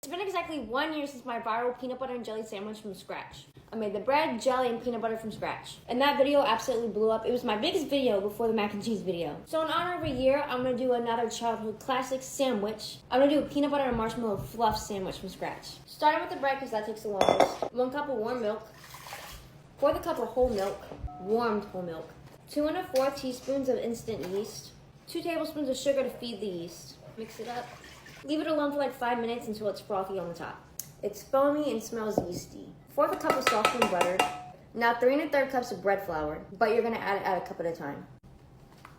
It's been exactly 1 year since my viral peanut butter and jelly sandwich from scratch. I made the bread, jelly, and peanut butter from scratch. And that video absolutely blew up. It was my biggest video before the mac and cheese video. So in honor of a year, I'm gonna do another childhood classic sandwich. I'm gonna do a peanut butter and marshmallow fluff sandwich from scratch. Starting with the bread, because that takes the longest. 1 cup of warm milk. 1/4 cup of whole milk, warmed whole milk. 2 1/4 teaspoons of instant yeast. 2 tablespoons of sugar to feed the yeast. Mix it up. Leave it alone for like 5 minutes until it's frothy on the top. It's foamy and smells yeasty. 1/4 cup of softened butter. Now 3 1/3 cups of bread flour, but you're gonna add it at a cup at a time.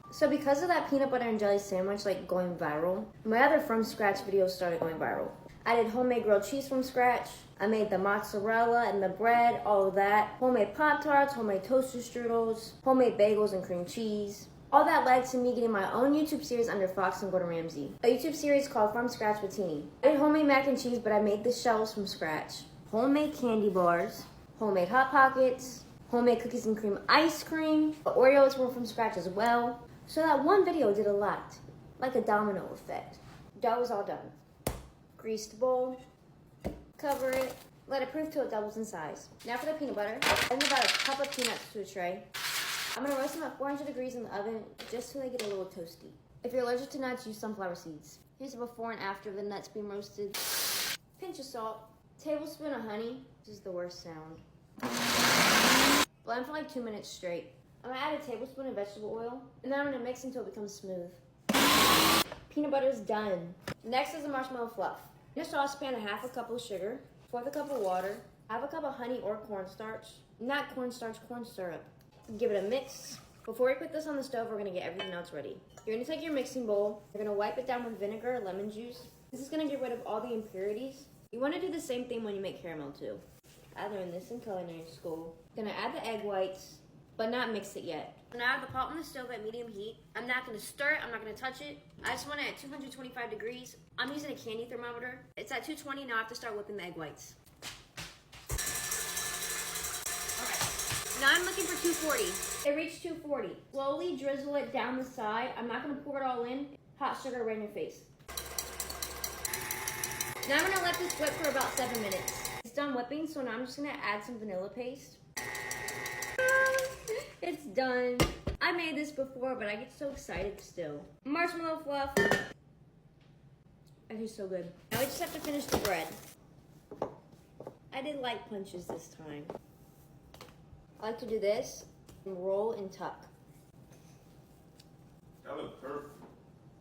So because of that peanut butter and jelly sandwich like going viral, my other from scratch videos started going viral. I did homemade grilled cheese from scratch. I made the mozzarella and the bread, all of that. Homemade Pop-Tarts, homemade toaster strudels, homemade bagels and cream cheese. All that led to me getting my own YouTube series under Fox and Gordon Ramsay. A YouTube series called From Scratch with Teenie. I did homemade mac and cheese, but I made the shells from scratch. Homemade candy bars, homemade Hot Pockets, homemade cookies and cream ice cream. The Oreos were from scratch as well. So that one video did a lot, like a domino effect. Dough is all done. Greased bowl, cover it, let it proof till it doubles in size. Now for the peanut butter, add about a cup of peanuts to a tray. I'm gonna roast them at 400 degrees in the oven just so they get a little toasty. If you're allergic to nuts, use sunflower seeds. Here's the before and after of the nuts being roasted. Pinch of salt, tablespoon of honey. This is the worst sound. Blend for like 2 minutes straight. I'm gonna add a tablespoon of vegetable oil, and then I'm gonna mix until it becomes smooth. Peanut butter is done. Next is the marshmallow fluff. In a saucepan, 1/2 cup of sugar, 1/4 cup of water, 1/2 cup of honey or cornstarch, not cornstarch, corn syrup. Give it a mix. Before we put this on the stove, we're gonna get everything else ready. You're gonna take your mixing bowl, you're gonna wipe it down with vinegar or lemon juice. This is gonna get rid of all the impurities. You wanna do the same thing when you make caramel too. I learned this in culinary school. Gonna add the egg whites, but not mix it yet. Now I have the pot on the stove at medium heat. I'm not gonna stir it, I'm not gonna touch it. I just want it at 225 degrees. I'm using a candy thermometer. It's at 220, now I have to start whipping the egg whites. Now I'm looking for 240. It reached 240. Slowly drizzle it down the side. I'm not gonna pour it all in. Hot sugar right in your face. Now I'm gonna let this whip for about 7 minutes. It's done whipping, so now I'm just gonna add some vanilla paste. It's done. I made this before, but I get so excited still. Marshmallow fluff. That tastes so good. Now we just have to finish the bread. I did light punches this time. I like to do this, and roll and tuck. That looks perfect.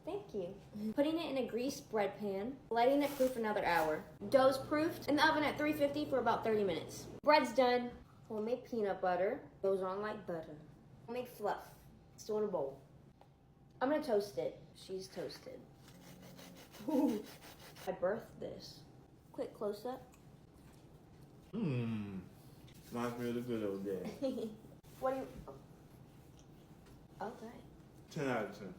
Thank you. Putting it in a greased bread pan, letting it proof another hour. Dough's proofed in the oven at 350 for about 30 minutes. Bread's done. Homemade peanut butter goes on like butter. Homemade fluff, still in a bowl. I'm gonna toast it. She's toasted. Ooh, I birthed this. Quick close up. Reminds me of the good old days. What do you? Okay. 10 out of 10.